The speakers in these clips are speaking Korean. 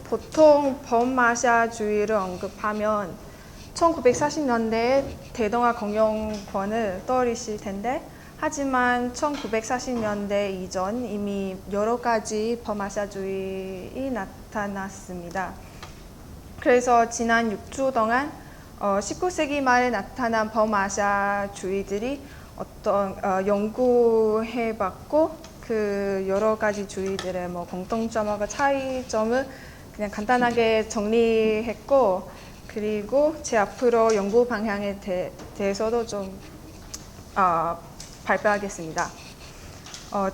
보통 범아시아주의를 언급하면 1940년대에 대동아 공영권을 떠올리실 텐데, 하지만 1940년대 이전 이미 여러 가지 범아시아주의가 나타났습니다. 그래서 지난 6주 동안 19세기 말에 나타난 범아시아주의들이 연구해봤고, 그 여러 가지 주의들의 공통점하고 차이점을 그냥 간단하게 정리했고, 그리고 제 앞으로 연구 방향에 대해서도 좀 발표하겠습니다.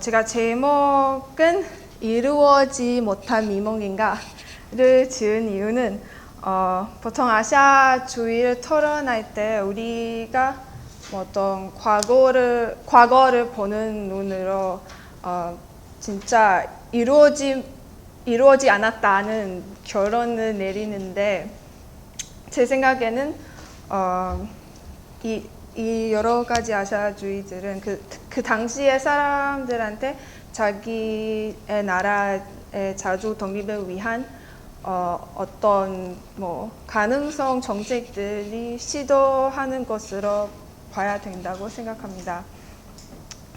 제가 제목은 이루어지 못한 미몽인가를 지은 이유는 보통 아시아주의를 토론할 때 우리가 어떤 과거를 보는 눈으로 진짜 이루어지 않았다는 결론을 내리는데, 제 생각에는 이 여러 가지 아시아주의들은 그 당시의 사람들한테 자기의 나라의 자주 독립을 위한 어떤 가능성 정책들이 시도하는 것으로 봐야 된다고 생각합니다.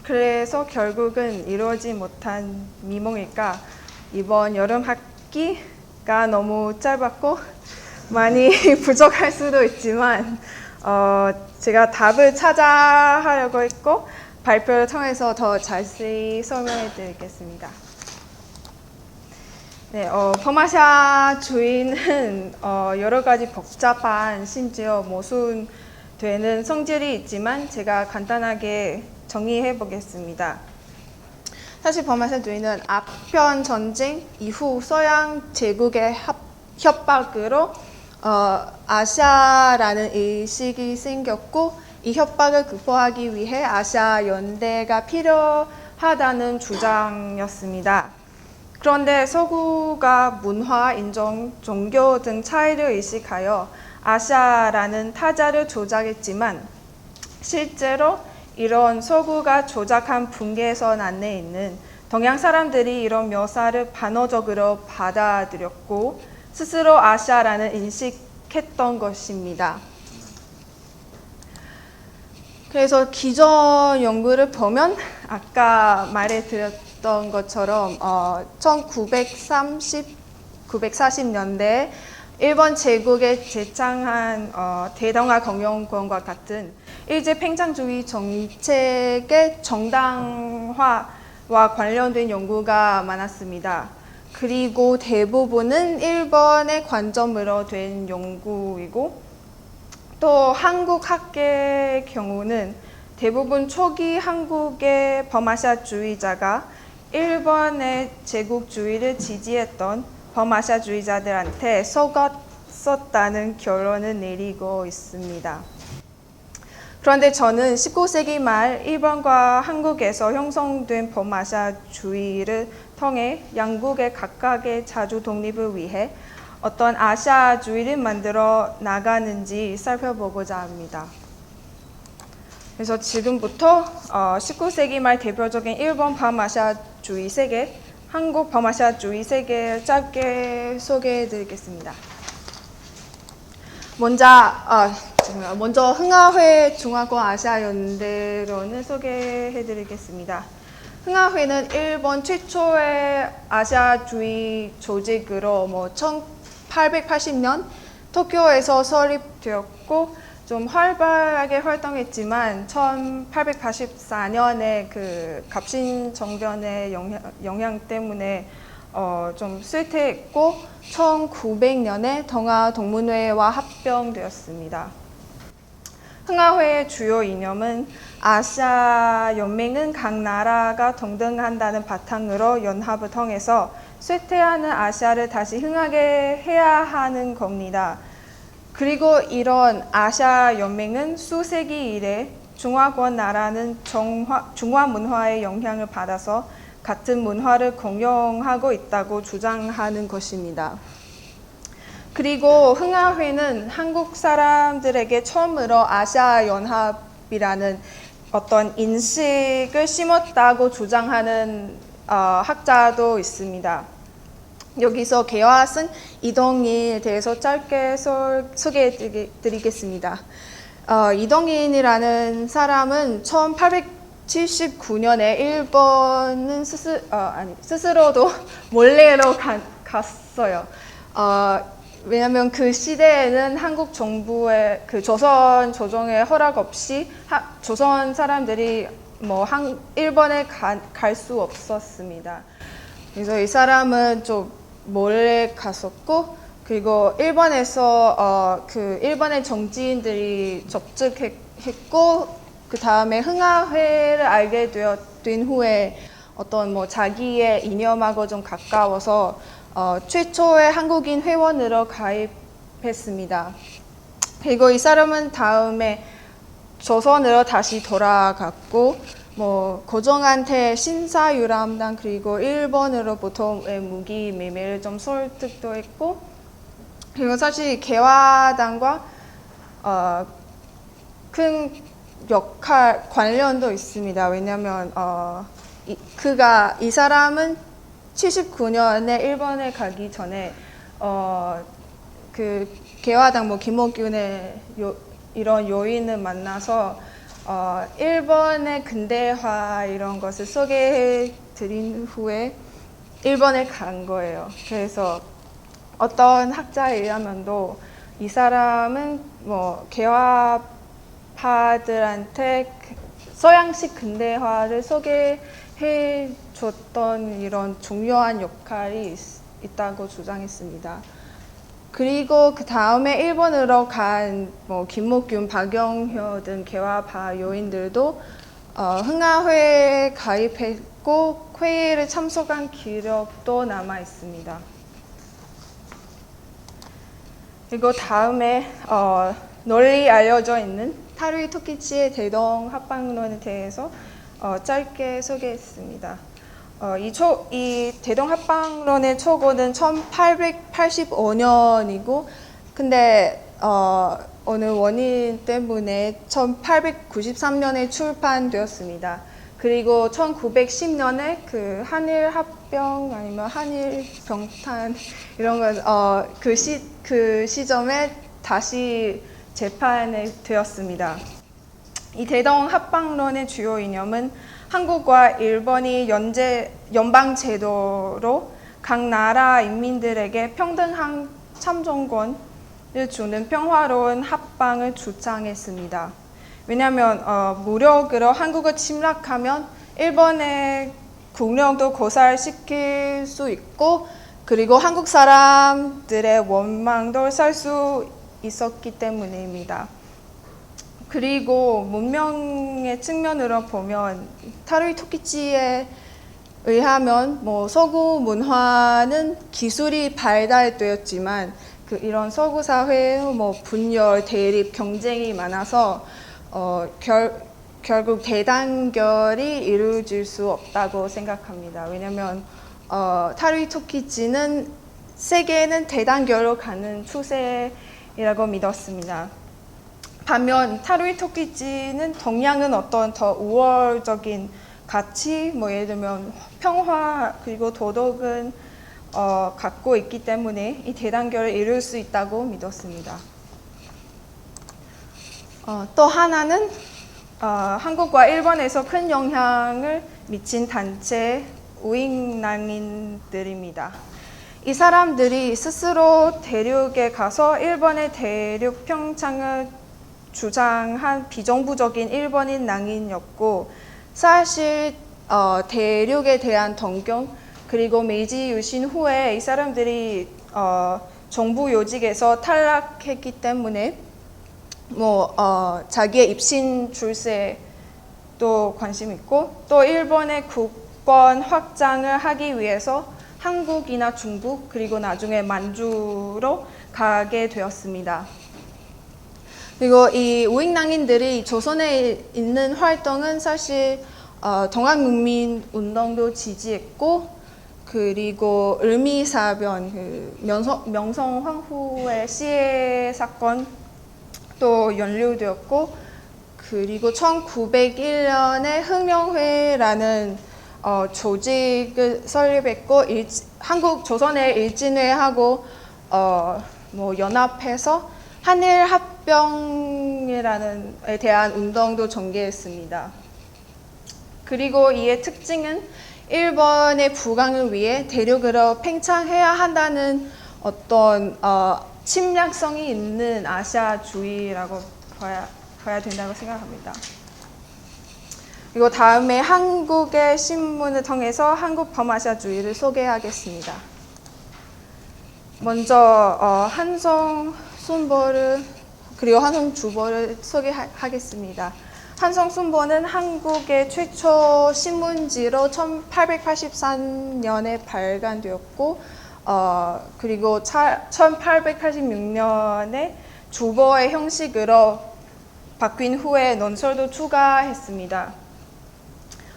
그래서 결국은 이루어지 못한 미몽일까? 이번 여름 학기가 너무 짧았고 많이 부족할 수도 있지만 제가 답을 찾아하려고 했고, 발표를 통해서 더 자세히 설명해 드리겠습니다. 네, 범아시아주의는 여러 가지 복잡한, 심지어 모순되는 성질이 있지만 제가 간단하게 정리해 보겠습니다. 사실 범아시아주의는 아편 전쟁 이후 서양 제국의 협박으로 아시아라는 의식이 생겼고, 이 협박을 극복하기 위해 아시아 연대가 필요하다는 주장이었습니다. 그런데 서구가 문화, 인종, 종교 등 차이를 의식하여 아시아라는 타자를 조작했지만, 실제로 이런 서구가 조작한 분계선 안에 있는 동양 사람들이 이런 묘사를 반어적으로 받아들였고 스스로 아시아라는 인식했던 것입니다. 그래서 기존 연구를 보면 아까 말해드렸던 것처럼 1940년대에 일본 제국에 제창한 대동아 공영권과 같은 일제 팽창주의 정책의 정당화와 관련된 연구가 많았습니다. 그리고 대부분은 일본의 관점으로 된 연구이고, 또 한국 학계의 경우는 대부분 초기 한국의 범아시아주의자가 일본의 제국주의를 지지했던 범아시아주의자들한테 속았었다는 결론을 내리고 있습니다. 그런데 저는 19세기 말 일본과 한국에서 형성된 범아시아주의를 통해 양국의 각각의 자주 독립을 위해 어떤 아시아주의를 만들어 나가는지 살펴보고자 합니다. 그래서 지금부터 19세기 말 대표적인 일본 범아시아주의 세계, 한국 범아시아주의 세계를 짧게 소개해 드리겠습니다. 먼저 흥하회 중화권 아시아연대론을 소개해 드리겠습니다. 흥하회는 일본 최초의 아시아주의 조직으로 1880년 도쿄에서 설립되었고, 좀 활발하게 활동했지만 1884년에 그 갑신정변의 영향 때문에 좀 쇠퇴했고 1900년에 동아 동문회와 합병되었습니다. 흥하회의 주요 이념은 아시아 연맹은 각 나라가 동등한다는 바탕으로 연합을 통해서 쇠퇴하는 아시아를 다시 흥하게 해야 하는 겁니다. 그리고 이런 아시아 연맹은 수세기 이래 중화권 나라는 중화 문화의 영향을 받아서 같은 문화를 공용하고 있다고 주장하는 것입니다. 그리고 흥하회는 한국 사람들에게 처음으로 아시아 연합이라는 어떤 인식을 심었다고 주장하는 학자도 있습니다. 여기서 개화승 이동인에 대해서 짧게 소개해 드리겠습니다. 이동인이라는 사람은 1879년에 일본은 스스로도 몰래로 갔어요. 왜냐하면 그 시대에는 한국 정부의 그 조선 조정의 허락 없이 조선 사람들이 일본에 갈 수 없었습니다. 그래서 이 사람은 좀 몰래 갔었고, 그리고 일본에서 그 일본의 정치인들이 접촉했고, 그 다음에 흥하회를 알게 된 후에 어떤 자기의 이념하고 좀 가까워서 최초의 한국인 회원으로 가입했습니다. 그리고 이 사람은 다음에 조선으로 다시 돌아갔고, 고종한테 신사유람단 그리고 일본으로부터의 무기 매매를 좀 설득도 했고, 그리고 사실 개화당과 큰 관련도 있습니다. 왜냐하면 이 사람은 79년에 일본에 가기 전에 그 개화당 김옥균의 이런 요인을 만나서 일본의 근대화 이런 것을 소개해 드린 후에 일본에 간 거예요. 그래서 어떤 학자에 의하면도 이 사람은 개화파들한테 서양식 근대화를 소개해 줬던 이런 중요한 역할이 있다고 주장했습니다. 그리고 그 다음에 일본으로 간 김옥균, 박영효 등 개화파 요인들도 흥하회에 가입했고 회의를 참석한 기록도 남아 있습니다. 그리고 다음에 널리 알려져 있는 타루이 토키치의 대동 합방론에 대해서 짧게 소개했습니다. 이 대동 합방론의 초고는 1885년이고, 근데 어느 원인 때문에 1893년에 출판되었습니다. 그리고 1910년에 그 한일 합병 아니면 한일 병탄 이런 거 그 시점에 다시 재판이 되었습니다. 이 대동 합방론의 주요 이념은 한국과 일본이 연방제도로 각 나라 인민들에게 평등한 참정권을 주는 평화로운 합방을 주장했습니다. 왜냐하면 무력으로 한국을 침략하면 일본의 국력도 고살시킬 수 있고, 그리고 한국 사람들의 원망도 살 수 있었기 때문입니다. 그리고 문명의 측면으로 보면 타루이 토키치에 의하면 서구 문화는 기술이 발달되었지만 이런 서구 사회의 분열, 대립, 경쟁이 많아서 결국 대단결이 이루어질 수 없다고 생각합니다. 왜냐하면 타루이 토키치는 세계는 대단결로 가는 추세라고 믿었습니다. 반면 타루이 토키치는 동양은 어떤 더 우월적인 가치, 예를 들면 평화 그리고 도덕은 갖고 있기 때문에 이 대단결을 이룰 수 있다고 믿었습니다. 또 하나는 한국과 일본에서 큰 영향을 미친 단체 우익낭인들입니다. 이 사람들이 스스로 대륙에 가서 일본의 대륙 평창을 주장한 비정부적인 일본인 낭인이었고, 사실 대륙에 대한 동경 그리고 메이지 유신 후에 이 사람들이 정부 요직에서 탈락했기 때문에 자기의 입신 출세도 관심 있고, 또 일본의 국권 확장을 하기 위해서 한국이나 중국 그리고 나중에 만주로 가게 되었습니다. 그리고 이 우익낭인들이 조선에 있는 활동은 사실 동학문민운동도 지지했고, 그리고 을미사변, 명성황후의 시해 사건 또 연루되었고, 그리고 1901년에 흥명회라는 조직을 설립했고 한국 조선의 일진회하고 뭐 연합해서 한일합병에 대한 운동도 전개했습니다. 그리고 이의 특징은 일본의 부강을 위해 대륙으로 팽창해야 한다는 어떤 침략성이 있는 아시아주의라고 봐야 된다고 생각합니다. 그리고 다음에 한국의 신문을 통해서 한국 범아시아주의를 소개하겠습니다. 먼저 한성 순보를 그리고 한성 주보를 소개하겠습니다. 한성 순보는 한국의 최초 신문지로 1883년에 발간되었고 그리고 1886년에 주보의 형식으로 바뀐 후에 논설도 추가했습니다.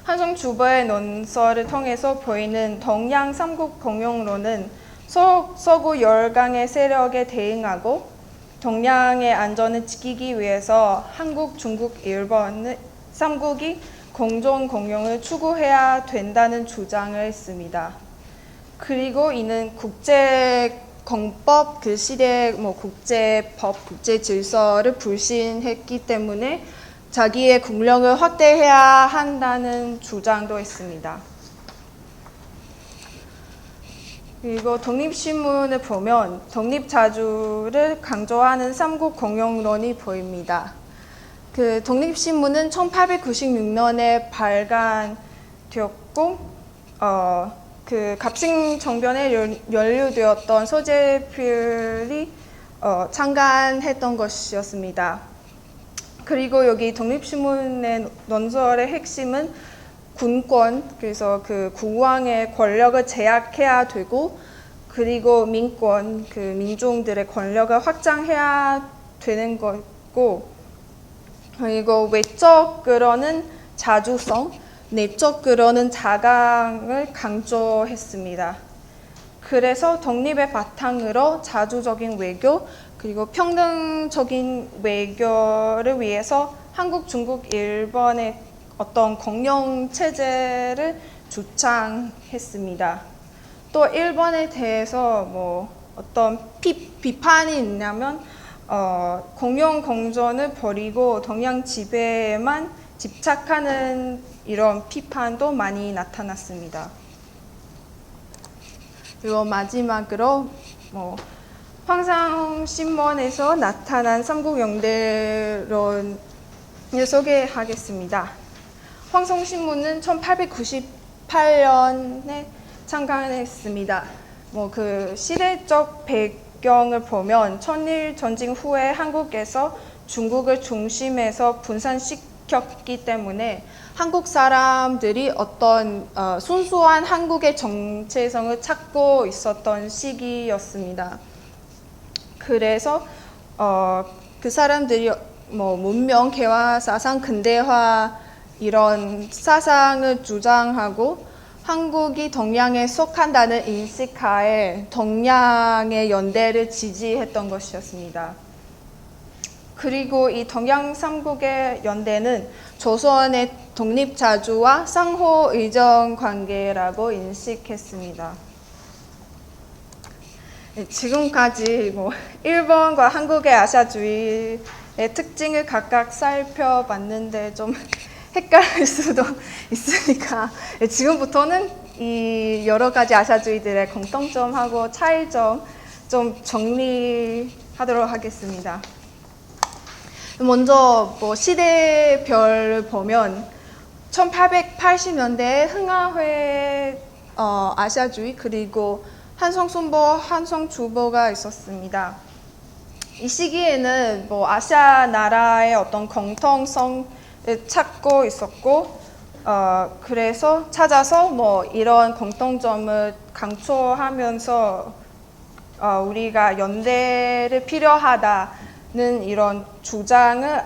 한성 주보의 논설을 통해서 보이는 동양 삼국 공용론은 서구 열강의 세력에 대응하고 동양의 안전을 지키기 위해서 한국, 중국, 일본 삼국이 공존 공용을 추구해야 된다는 주장을 했습니다. 그리고 이는 국제공법 그 시대 국제법, 국제질서를 불신했기 때문에 자기의 국력을 확대해야 한다는 주장도 했습니다. 그리고 독립신문을 보면 독립자주를 강조하는 삼국 공용론이 보입니다. 그 독립신문은 1896년에 발간되었고 그 갑승정변에 연루되었던 서재필이 창간했던 것이었습니다. 그리고 여기 독립신문의 논설의 핵심은 군권, 그래서 그 국왕의 권력을 제약해야 되고 그리고 민권, 그 민중들의 권력을 확장해야 되는 거고 그리고 외적으로는 자주성, 내적으로는 자강을 강조했습니다. 그래서 독립의 바탕으로 자주적인 외교 그리고 평등적인 외교를 위해서 한국, 중국, 일본의 어떤 공용 체제를 주창했습니다. 또 일본에 대해서 뭐 어떤 비판이 있냐면 공용 공존을 버리고 동양 지배에만 집착하는 이런 비판도 많이 나타났습니다. 그리고 마지막으로 황상신문에서 나타난 삼국연대론을 소개하겠습니다. 황성신문은 1898년에 창간했습니다. 그 시대적 배경을 보면 천일 전쟁 후에 한국에서 중국을 중심에서 분산시켰기 때문에 한국 사람들이 어떤 순수한 한국의 정체성을 찾고 있었던 시기였습니다. 그래서 그 사람들이 문명, 개화, 사상, 근대화 이런 사상을 주장하고 한국이 동양에 속한다는 인식하에 동양의 연대를 지지했던 것이었습니다. 그리고 이 동양 삼국의 연대는 조선의 독립자주와 상호 의정 관계라고 인식했습니다. 지금까지 일본과 한국의 아시아주의의 특징을 각각 살펴봤는데 좀 헷갈릴 수도 있으니까 지금부터는 이 여러 가지 아시아주의들의 공통점하고 차이점 좀 정리하도록 하겠습니다. 먼저 시대별을 보면 1880년대에 흥하회 아시아주의 그리고 한성순보, 한성주보가 있었습니다. 이 시기에는 아시아 나라의 어떤 공통성을 찾고 있었고 그래서 찾아서 이런 공통점을 강조하면서 우리가 연대를 필요하다는 이런 주장을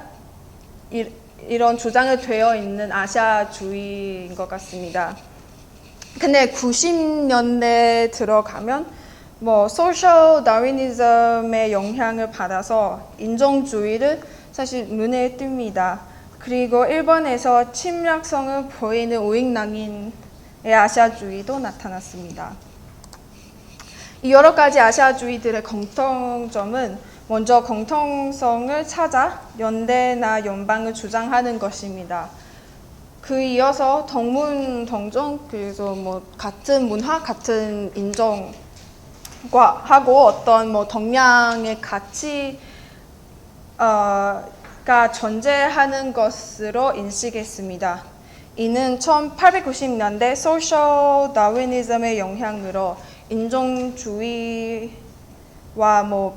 되어 있는 아시아주의인 것 같습니다. 근데 90년대 들어가면 소셜 다윈이즘의 영향을 받아서 인종주의를 사실 눈에 띕니다. 그리고 일본에서 침략성을 보이는 우익 난민 아시아주의도 나타났습니다. 이 여러 가지 아시아주의들의 공통점은 먼저 공통성을 찾아 연대나 연방을 주장하는 것입니다. 그 이어서 동문 동종, 그래서 같은 문화, 같은 인종과 하고 어떤 동양의 가치가 존재하는 것으로 인식했습니다. 이는 1890년대 소셜 다윈이즘의 영향으로 인종주의와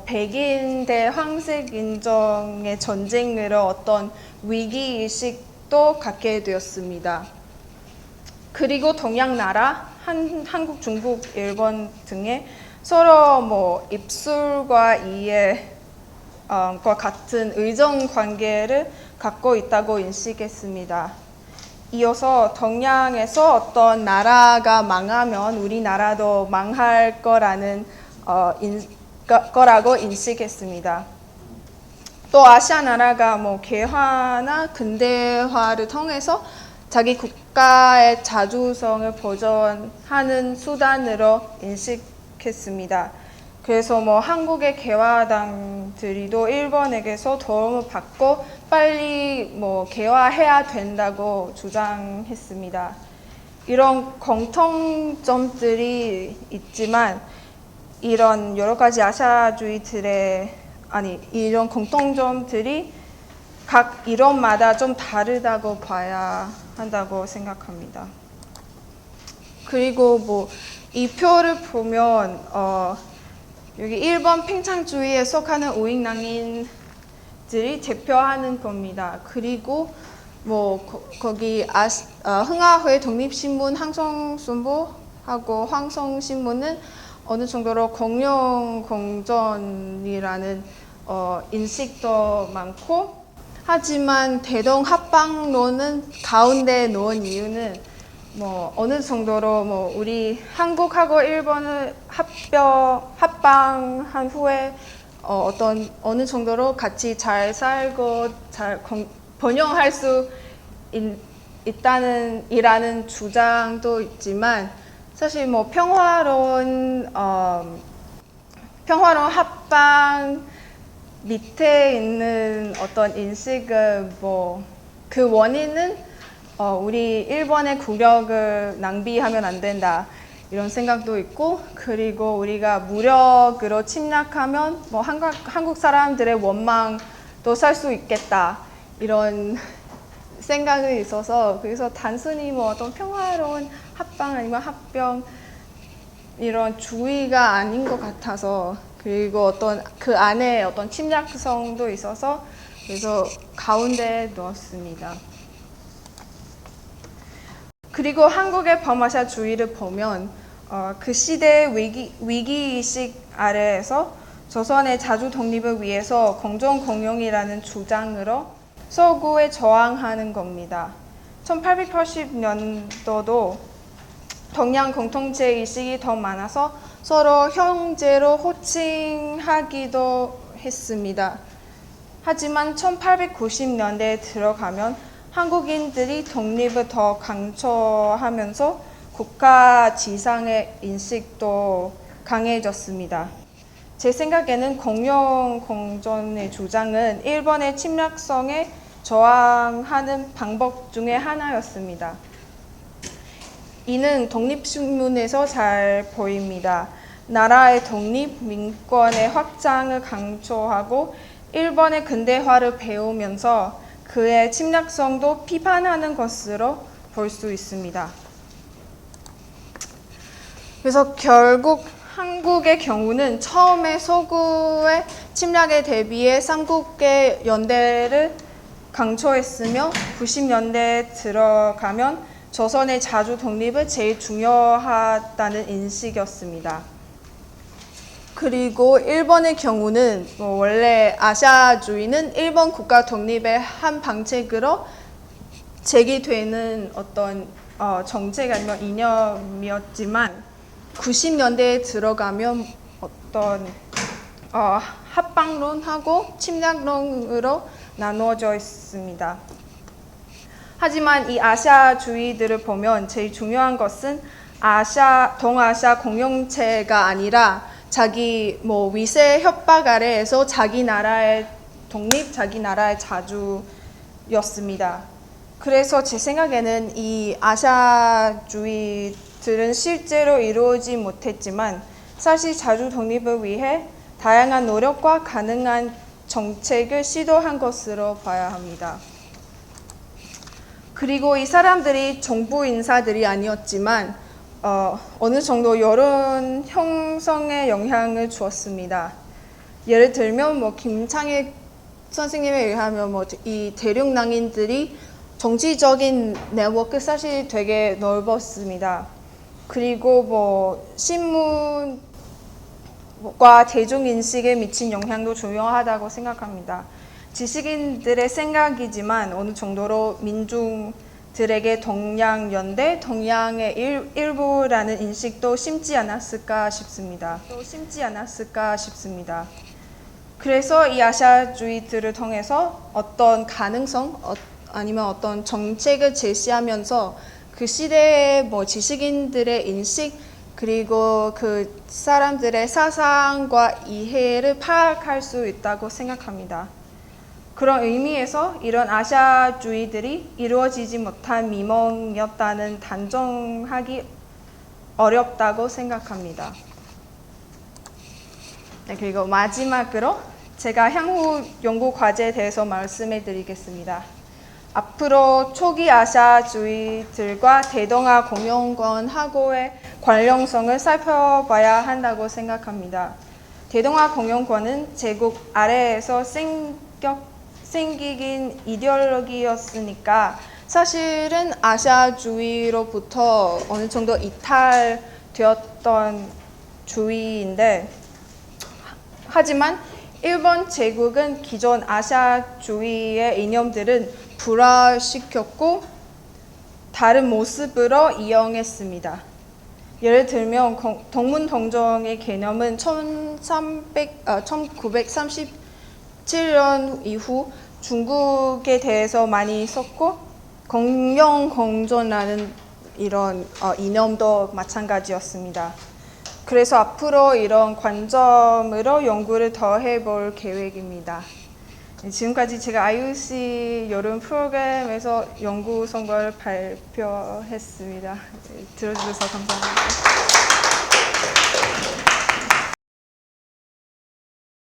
백인 대 황색 인종의 전쟁으로 어떤 위기의식도 갖게 되었습니다. 그리고 동양 나라, 한국, 중국, 일본 등의 서로 입술과 이해과 같은 의존 관계를 갖고 있다고 인식했습니다. 이어서 동양에서 어떤 나라가 망하면 우리나라도 망할 거라고 인식했습니다. 또 아시아 나라가 개화나 근대화를 통해서 자기 국가의 자주성을 보존하는 수단으로 인식했습니다. 그래서 한국의 개화당들이도 일본에게서 도움을 받고 빨리 개화해야 된다고 주장했습니다. 이런 공통점들이 있지만 이런 여러 가지 이런 공통점들이 각 이론마다 좀 다르다고 봐야 한다고 생각합니다. 그리고 이 표를 보면 여기 일본 팽창주의에 속하는 우익낭인들이 대표하는 겁니다. 그리고 거기 흥하회 독립신문 항성순보하고 황성신문은 어느 정도로 공영 공존이라는 인식도 많고, 하지만 대동합방론은 가운데 놓은 이유는 어느 정도로 우리 한국하고 일본을 합방한 후에 어느 정도로 같이 잘 살고 잘 번영할 수 있다는 주장도 있지만, 사실 평화로운 합방 밑에 있는 어떤 인식은 그 원인은 우리 일본의 국력을 낭비하면 안 된다, 이런 생각도 있고, 그리고 우리가 무력으로 침략하면 한국 사람들의 원망도 살 수 있겠다, 이런 생각이 있어서, 그래서 단순히 어떤 평화로운 합방 아니면 합병 이런 주의가 아닌 것 같아서, 그리고 어떤 그 안에 어떤 침략성도 있어서 그래서 가운데에 넣었습니다. 그리고 한국의 범아시아주의를 보면 그 시대의 위기의식 아래에서 조선의 자주 독립을 위해서 공존공영이라는 주장으로 서구에 저항하는 겁니다. 1880년도도 동양 공통체 의식이 더 많아서 서로 형제로 호칭하기도 했습니다. 하지만 1890년대에 들어가면 한국인들이 독립을 더 강조하면서 국가 지상의 인식도 강해졌습니다. 제 생각에는 공영 공존의 주장은 일본의 침략성에 저항하는 방법 중에 하나였습니다. 이는 독립신문에서 잘 보입니다. 나라의 독립, 민권의 확장을 강조하고 일본의 근대화를 배우면서 그의 침략성도 비판하는 것으로 볼 수 있습니다. 그래서 결국 한국의 경우는 처음에 서구의 침략에 대비해 삼국의 연대를 강조했으며 90년대에 들어가면 조선의 자주 독립을 제일 중요하다는 인식이었습니다. 그리고 일본의 경우는 원래 아시아주의는 일본 국가 독립의 한 방책으로 제기되는 어떤 정책 아니면 이념이었지만 90년대에 들어가면 어떤 합방론하고 침략론으로 나누어져 있습니다. 하지만 이 아시아주의들을 보면 제일 중요한 것은 동아시아 공동체가 아니라 자기 위세 협박 아래에서 자기 나라의 독립, 자기 나라의 자주였습니다. 그래서 제 생각에는 이 아시아주의들은 실제로 이루어지지 못했지만 사실 자주 독립을 위해 다양한 노력과 가능한 정책을 시도한 것으로 봐야 합니다. 그리고 이 사람들이 정부 인사들이 아니었지만 어느 정도 여론 형성에 영향을 주었습니다. 예를 들면 김창일 선생님에 의하면 이 대륙낭인들이 정치적인 네트워크 사실 되게 넓었습니다. 그리고 신문과 대중인식에 미친 영향도 중요하다고 생각합니다. 지식인들의 생각이지만 어느 정도로 민중들에게 동양연대, 동양의 일부라는 인식도 심지 않았을까 싶습니다. 그래서 이 아시아주의들을 통해서 어떤 가능성, 아니면 어떤 정책을 제시하면서 그 시대의 지식인들의 인식, 그리고 그 사람들의 사상과 이해를 파악할 수 있다고 생각합니다. 그런 의미에서 이런 아시아주의들이 이루어지지 못한 미梦이었다는 단정하기 어렵다고 생각합니다. 네, 그리고 마지막으로 제가 향후 연구 과제에 대해서 말씀해 드리겠습니다. 앞으로 초기 아시아주의들과 대동아 공영권하고의 관련성을 살펴봐야 한다고 생각합니다. 대동아 공영권은 제국 아래에서 생기긴 이데올로기였으니까 사실은 아시아주의로부터 어느 정도 이탈되었던 주의인데, 하지만 일본 제국은 기존 아시아주의의 이념들은 불화시켰고 다른 모습으로 이용했습니다. 예를 들면 동문동정의 개념은 1937년 이후 중국에 대해서 많이 썼고 공영공존이라는 이런 이념도 마찬가지였습니다. 그래서 앞으로 이런 관점으로 연구를 더 해볼 계획입니다. 지금까지 제가 IUC 여름 프로그램에서 연구 성과를 발표했습니다. 들어주셔서 감사합니다.